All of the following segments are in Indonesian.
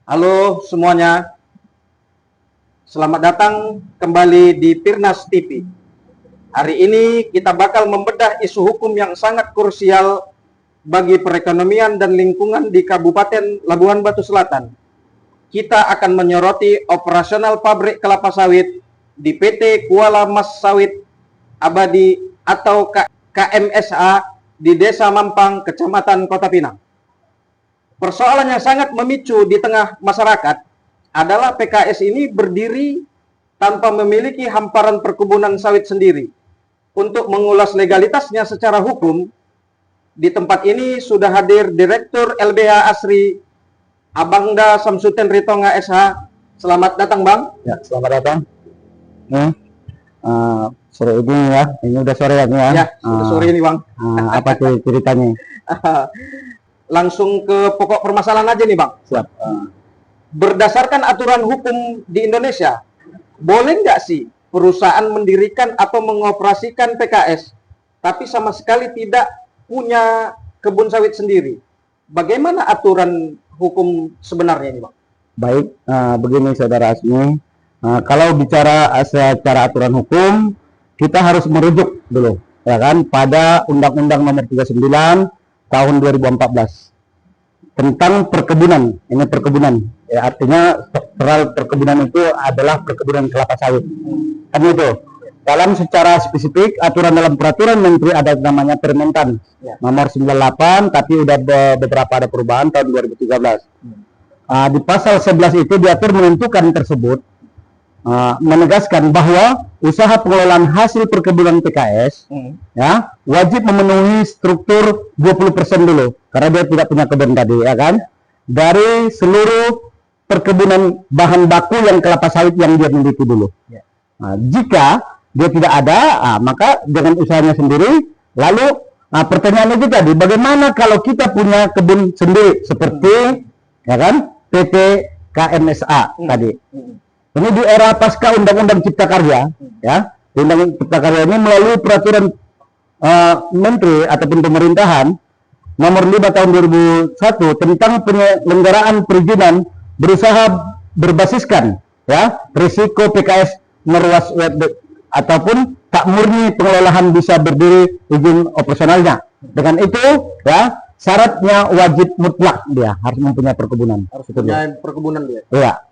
Halo semuanya, selamat datang kembali di Pirnas TV. Hari ini kita bakal membedah isu hukum yang sangat krusial bagi perekonomian dan lingkungan di Kabupaten Labuhan Batu Selatan. Kita akan menyoroti operasional pabrik kelapa sawit di PT Kuala Mas Sawit Abadi atau KMSA di Desa Mampang, Kecamatan Kota Pinang. Persoalan yang sangat memicu di tengah masyarakat adalah PKS ini berdiri tanpa memiliki hamparan perkebunan sawit sendiri. Untuk mengulas legalitasnya secara hukum, di tempat ini sudah hadir Direktur LBH Asri, Abangda Samsuten Ritonga SH. Selamat datang, Bang. Ya, selamat datang. Sore ini ya, ini udah sore ya, ya? Ya, sudah sore ini, Bang. Apa tuh ceritanya? Langsung ke pokok permasalahan aja nih, Bang. Siap. Berdasarkan aturan hukum di Indonesia, boleh nggak sih perusahaan mendirikan atau mengoperasikan PKS, tapi sama sekali tidak punya kebun sawit sendiri? Bagaimana aturan hukum sebenarnya ini, Bang? Baik, begini Saudara Asmi, kalau bicara secara aturan hukum, kita harus merujuk dulu, ya kan, pada Undang-Undang Nomor 39 tahun 2014 tentang perkebunan. Ini perkebunan, ya, artinya struktural perkebunan itu adalah perkebunan kelapa sawit. Kan itu. Dalam secara spesifik aturan dalam peraturan menteri ada namanya Permentan nomor 98, tapi udah beberapa ada perubahan tahun 2013. Di pasal 11 itu diatur menentukan tersebut, menegaskan bahwa usaha pengelolaan hasil perkebunan PKS ya wajib memenuhi struktur 20% dulu, karena dia tidak punya kebun tadi, ya kan, dari seluruh perkebunan bahan baku yang kelapa sawit yang dia miliki dulu. Jika dia tidak ada, maka dengan usahanya sendiri. Lalu pertanyaannya juga tadi, bagaimana kalau kita punya kebun sendiri seperti ya kan PT KMSA tadi. Ini di era pasca Undang-Undang Cipta Karya, ya, Undang-Undang Cipta Karya ini melalui peraturan menteri ataupun pemerintahan nomor 5 tahun 2001 tentang penyelenggaraan perizinan berusaha berbasiskan ya risiko PKS meruas ataupun tak murni pengelolaan bisa berdiri izin operasionalnya. Dengan itu, ya, syaratnya wajib mutlak dia harus mempunyai perkebunan. Harus punya perkebunan dia. Iya.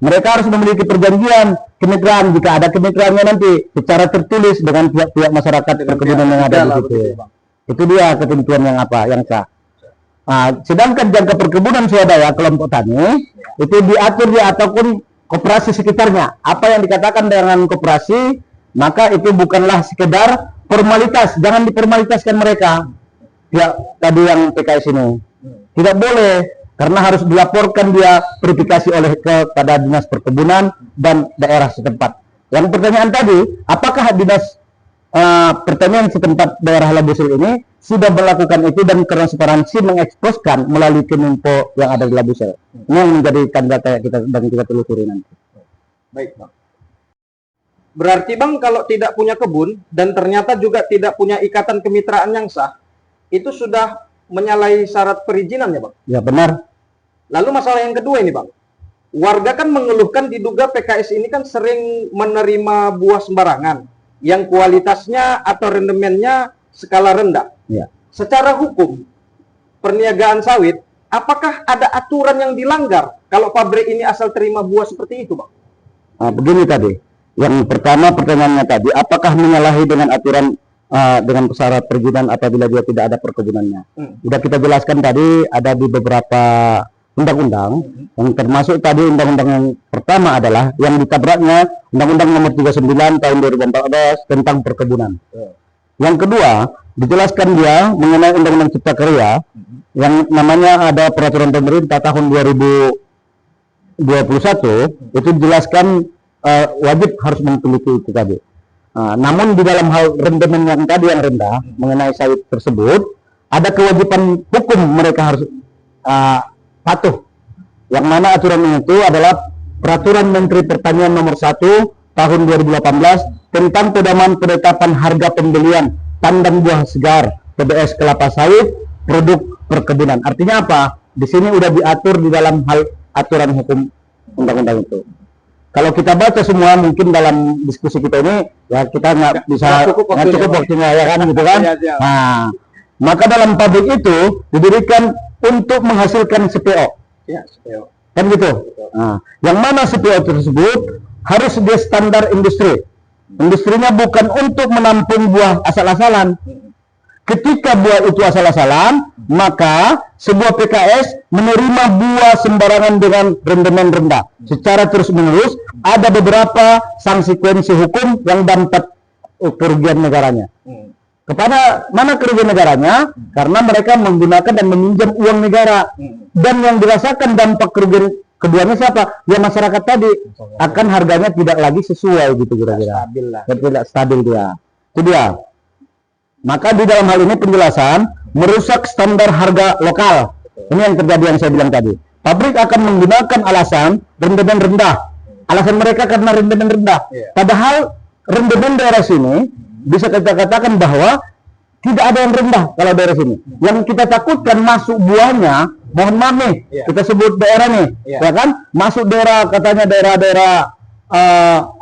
Mereka harus memiliki perjanjian kemitraan jika ada kemitraannya nanti secara tertulis dengan pihak-pihak masyarakat perkebunan yang ada di situ. Itu dia ketentuan yang sah. Sedangkan jangka perkebunan swadaya kelompok tani itu diatur dia ataupun koperasi sekitarnya. Apa yang dikatakan dengan koperasi, maka itu bukanlah sekedar formalitas. Jangan diformalitaskan mereka. Ya, tadi yang PKS ini tidak boleh. Karena harus dilaporkan dia verifikasi oleh kepada dinas perkebunan dan daerah setempat. Yang pertanyaan tadi, apakah dinas pertanian setempat daerah Labusel ini sudah melakukan itu dan transparansi mengeksposkan melalui Kemenko yang ada di Labusel? Ini yang menjadi tanda kita dan kita telusuri nanti. Baik, Bang. Berarti, Bang, kalau tidak punya kebun dan ternyata juga tidak punya ikatan kemitraan yang sah, itu sudah menyalahi syarat perizinannya, Bang? Ya, benar. Lalu masalah yang kedua ini, Bang. Warga kan mengeluhkan diduga PKS ini kan sering menerima buah sembarangan yang kualitasnya atau rendemennya skala rendah. Ya. Secara hukum perniagaan sawit, apakah ada aturan yang dilanggar kalau pabrik ini asal terima buah seperti itu, Bang? Begini tadi. Yang pertama pertanyaannya tadi, apakah menyalahi dengan aturan dengan syarat perizinan apabila dia tidak ada perkebunannya? Sudah kita jelaskan tadi, ada di beberapa undang-undang, yang termasuk tadi undang-undang yang pertama adalah yang ditabraknya Undang-Undang Nomor 39 tahun 2014 tentang perkebunan. Yang kedua, dijelaskan dia mengenai Undang-Undang Cipta Karya yang namanya ada peraturan pemerintah tahun 2021, itu dijelaskan wajib harus memiliki itu tadi. Namun di dalam hal rendemen yang tadi yang rendah mengenai sawit tersebut, ada kewajiban hukum mereka harus patuh. Yang mana aturan itu adalah Peraturan Menteri Pertanian Nomor 1 Tahun 2018 tentang pedoman penetapan harga pembelian tandan buah segar PBS kelapa sawit produk perkebunan. Artinya apa? Di sini udah diatur di dalam hal aturan hukum undang-undang itu. Kalau kita baca semua, mungkin dalam diskusi kita ini ya kita nggak bisa nggak cukup waktunya ya kan gitu kan. Nah, maka dalam pabrik itu didirikan untuk menghasilkan CPO. Ya, CPO. Kan gitu. Nah, yang mana CPO tersebut harus dia standar industri. Industrinya bukan untuk menampung buah asal-asalan. Ketika buah itu asal-asalan, maka sebuah PKS menerima buah sembarangan dengan rendemen rendah. Secara terus-menerus, ada beberapa konsekuensi hukum yang dampak kerugian negaranya. Kepada mana kerugian negaranya? Karena mereka menggunakan dan meminjam uang negara. Dan yang dirasakan dampak kerugian keduanya siapa? Ya masyarakat tadi. Akan harganya tidak lagi sesuai gitu kira-kira. Tidak stabil dia. Itu dia. Maka di dalam hal ini penjelasan merusak standar harga lokal. Ini yang terjadi yang saya bilang tadi. Pabrik akan menggunakan alasan rendemen rendah. Alasan mereka karena rendemen rendah. Padahal rendemen daerah sini bisa kita katakan bahwa tidak ada yang rendah kalau daerah sini. Yang kita takutkan masuk buahnya, mohon maaf nih, kita sebut daerah nih, ya kan? Masuk daerah katanya daerah-daerah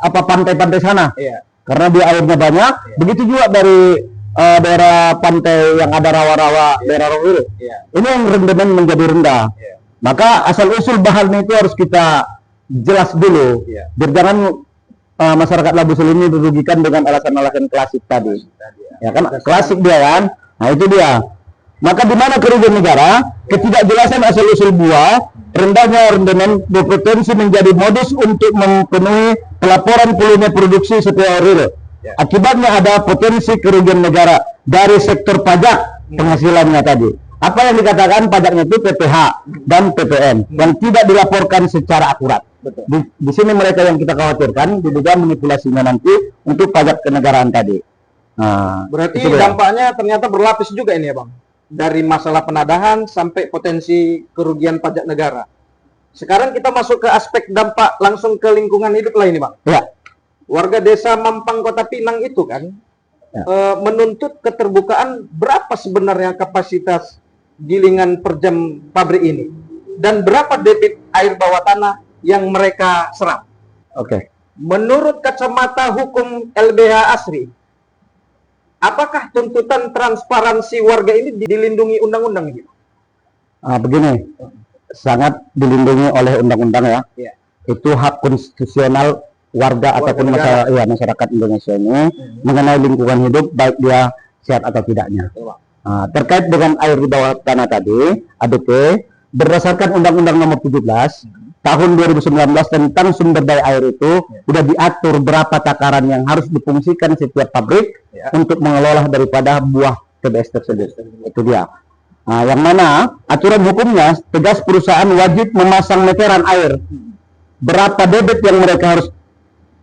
apa pantai-pantai sana. Karena dia airnya banyak. Begitu juga dari daerah pantai yang ada rawa-rawa, daerah Rohil. Ini yang rendemen menjadi rendah. Maka asal usul bahannya itu harus kita jelas dulu. Biar jangan masyarakat Labu Siling ini dirugikan dengan alasan-alasan klasik tadi. Ya kan, klasik dia kan. Nah itu dia. Maka di mana kerugian negara? Ketidakjelasan asal usul buah, rendahnya rendemen berpotensi menjadi modus untuk memenuhi pelaporan perlunya produksi setiap real. Akibatnya ada potensi kerugian negara dari sektor pajak penghasilannya tadi. Apa yang dikatakan pajaknya itu PPh dan PPN yang tidak dilaporkan secara akurat. Di sini mereka yang kita khawatirkan diduga manipulasinya nanti untuk pajak kenegaraan tadi. Nah, berarti dampaknya ternyata berlapis juga ini ya Bang. Dari masalah penadahan sampai potensi kerugian pajak negara. Sekarang kita masuk ke aspek dampak langsung ke lingkungan hidup lah ini Bang. Ya. Warga desa Mampang Kota Pinang itu kan menuntut keterbukaan berapa sebenarnya kapasitas gilingan per jam pabrik ini dan berapa debit air bawah tanah yang mereka serap. Menurut kacamata hukum LBH Asri, apakah tuntutan transparansi warga ini dilindungi undang-undang ini? Begini, sangat dilindungi oleh undang-undang ya. Itu hak konstitusional warga ataupun masyarakat Indonesia ini mengenai lingkungan hidup, baik dia sehat atau tidaknya. Terkait dengan air di bawah tanah tadi, ADP berdasarkan Undang-Undang Nomor 17 Tahun 2019 tentang sumber daya air itu sudah diatur berapa takaran yang harus difungsikan setiap pabrik untuk mengelola daripada buah TBS tersebut. Itu dia. Yang mana aturan hukumnya tegas perusahaan wajib memasang meteran air. Berapa debit yang mereka harus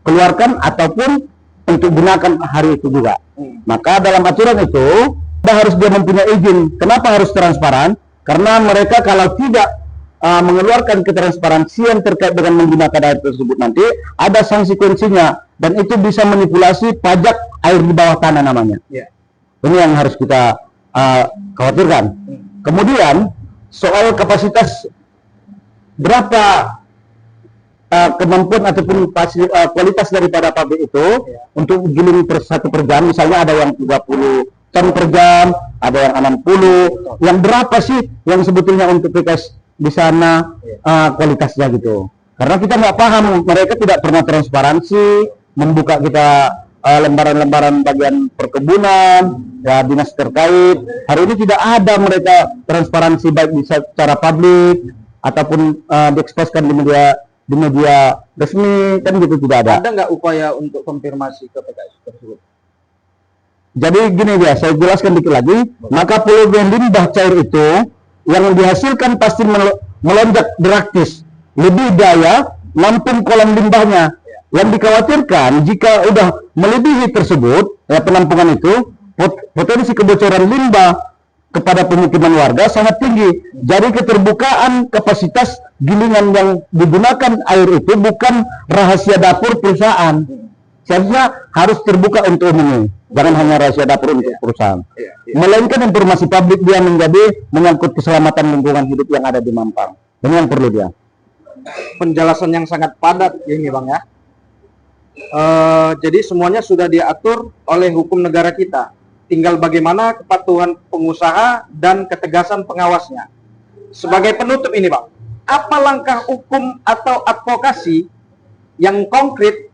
keluarkan ataupun untuk gunakan hari itu juga. Maka dalam aturan itu harus dia mempunyai izin. Kenapa harus transparan? Karena mereka kalau tidak mengeluarkan ketransparansian terkait dengan menggunakan air tersebut nanti ada konsekuensinya dan itu bisa manipulasi pajak air di bawah tanah namanya. Ini yang harus kita khawatirkan. Kemudian soal kapasitas berapa kemampuan ataupun kualitas daripada pabrik itu untuk giling satu per jam, misalnya ada yang 30 ton per jam, ada yang 60, yang berapa sih yang sebetulnya untuk PKS di sana kualitasnya gitu. Karena kita nggak paham, mereka tidak pernah transparansi, membuka kita lembaran-lembaran bagian perkebunan, ya dinas terkait. Hari ini tidak ada mereka transparansi baik di secara publik ataupun dieksposkan di media resmi, kan gitu tidak ada. Ada nggak upaya untuk konfirmasi ke PKS tersebut? Jadi gini ya, saya jelaskan dikit lagi. Maka poluan limbah cair itu yang dihasilkan pasti melonjak drastis, lebih daya nampung kolam limbahnya. Yang dikhawatirkan jika udah melebihi tersebut, penampungan itu potensi kebocoran limbah kepada pemukiman warga sangat tinggi. Jadi keterbukaan kapasitas gilingan yang digunakan air itu bukan rahasia dapur perusahaan. Seharusnya harus terbuka untuk umum, jangan hanya rahasia dapur untuk perusahaan. Melainkan informasi publik dia menjadi menyangkut keselamatan lingkungan hidup yang ada di Mampang. Ini yang perlu dia. penjelasan yang sangat padat ini Bang ya. Jadi semuanya sudah diatur oleh hukum negara kita. Tinggal bagaimana kepatuhan pengusaha dan ketegasan pengawasnya. Sebagai penutup ini Bang, apa langkah hukum atau advokasi yang konkret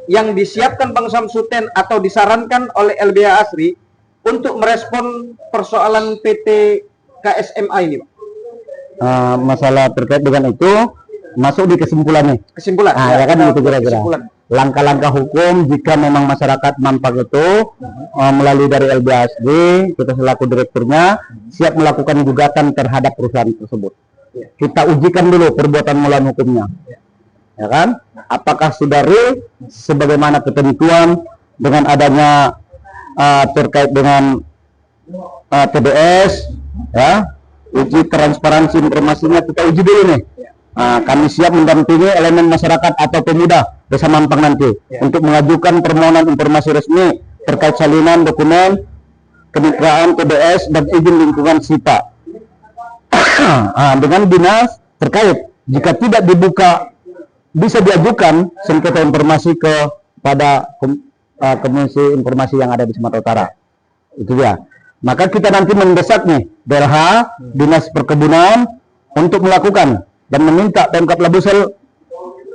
yang disiapkan Bang Samsudin atau disarankan oleh LBH Asri untuk merespon persoalan PT KSMA ini Bang? Masalah terkait dengan itu masuk di kesimpulannya. Kesimpulan. Ya kan gitu kira-kira. Kesimpulan. Langkah-langkah hukum jika memang masyarakat nampak itu melalui dari LBHSD, kita selaku direkturnya siap melakukan gugatan terhadap perusahaan tersebut. Kita ujikan dulu perbuatan melawan hukumnya, ya kan? Apakah sudah real sebagaimana ketentuan dengan adanya terkait dengan TDS, ya? Uji transparansi informasinya kita uji dulu nih. Kami siap mendampingi elemen masyarakat atau pemuda Desa Mampang nanti untuk mengajukan permohonan informasi resmi terkait salinan dokumen kemitraan TDS dan izin lingkungan SIPA dengan dinas terkait. Jika tidak dibuka, bisa diajukan sengketa informasi kepada Komisi Informasi yang ada di Sumatera Utara. Itu dia. Maka kita nanti mendesak nih DLH, Dinas Perkebunan untuk melakukan dan meminta Pemkab Labusel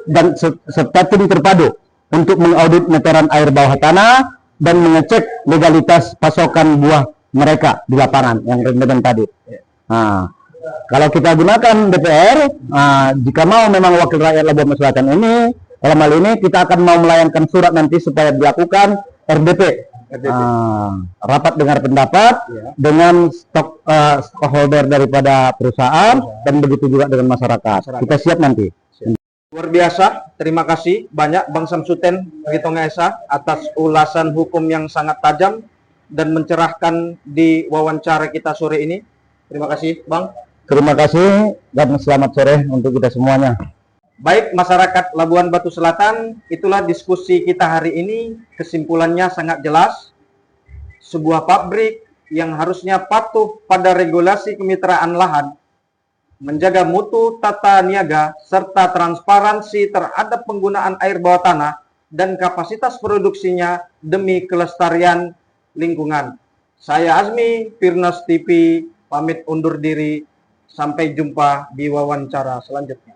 dan serta tim terpadu untuk mengaudit meteran air bawah tanah dan mengecek legalitas pasokan buah mereka di lapangan yang rendetan tadi. Kalau kita gunakan DPR, jika mau memang wakil rakyat Labuan Selatan ini, dalam hal ini kita akan mau melayangkan surat nanti supaya dilakukan RDP. Rapat dengar pendapat dengan stockholder daripada perusahaan dan begitu juga dengan masyarakat. Kita siap nanti. Luar biasa, terima kasih banyak Bang Samsudin Ritonga Esa atas ulasan hukum yang sangat tajam dan mencerahkan di wawancara kita sore ini. Terima kasih Bang. Terima kasih dan selamat sore untuk kita semuanya. Baik masyarakat Labuan Batu Selatan, itulah diskusi kita hari ini. Kesimpulannya sangat jelas. Sebuah pabrik yang harusnya patuh pada regulasi kemitraan lahan, menjaga mutu tata niaga, serta transparansi terhadap penggunaan air bawah tanah dan kapasitas produksinya demi kelestarian lingkungan. Saya Azmi, Pirnas TV, pamit undur diri. Sampai jumpa di wawancara selanjutnya.